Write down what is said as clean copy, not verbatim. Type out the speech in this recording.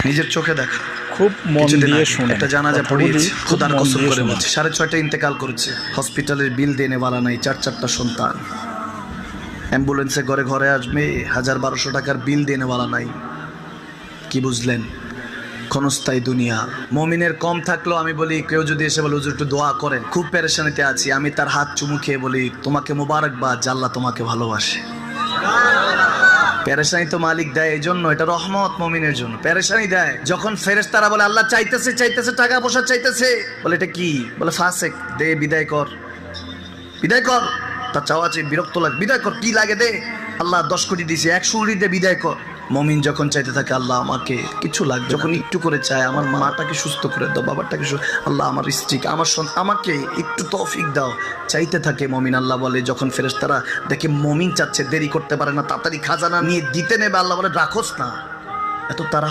নিজের চোখে দেখা। খুব মন কিছুদিন দিয়ে আগে শুনে একটা জানাজা পড়িয়েছি, খোদার কসম করে বলছি 6:30 ইন্তেকাল করেছে। হসপিটালের বিল দেনে वाला নাই, 4-4টা সন্তান। অ্যাম্বুলেন্সে ঘরে ঘরে আসবে, 1000-1200 টাকার বিল দেনে वाला নাই। কি বুঝলেন? ক্ষণস্থায়ী দুনিয়া। মুমিনের কম থাকলেও আমি বলি, কেউ যদি এসে বলে হুজুর একটু দোয়া করেন, খুব পেরেশানিতে আছি, আমি তার হাত চুমু খেয়ে বলি তোমাকে মোবারকবাদ, আল্লাহ তোমাকে ভালোবাসে। পেরেশানি তো মালিক দেয়, এই জন্য এটা রহমত মুমিনের জন্য। পেরেশানি দেয় যখন ফেরেশতারা বলে আল্লাহ চাইতেছে চাইতেছে, টাকা পয়সা চাইতেছে, বলে এটা কি? বলে ফাসেক, দে বিদায় কর, বিদায় কর। তার চাওয়া চেয়ে বিরক্ত লাগে, বিদায় কর, কি লাগে দে। আল্লাহ 10 কোটি দিয়েছে, 100 কোটি দিয়ে বিদায় কর। মুমিন যখন চাইতে থাকে আল্লাহ আমাকে কিছু লাগবে, যখন একটু করে চায় আমার মাটাকে সুস্থ করে দাও, বাবাটাকে আল্লাহ আমার স্ত্রীকে, আমার আমাকে একটু তৌফিক দাও, চাইতে থাকে মুমিন। আল্লাহ বলে যখন ফেরেশতারা দেখে মুমিন চাচ্ছে, দেরি করতে পারে না, তাড়াতাড়ি খাজানা নিয়ে দিতে নেবে, আল্লাহ বলে রাখোস না, এত তারা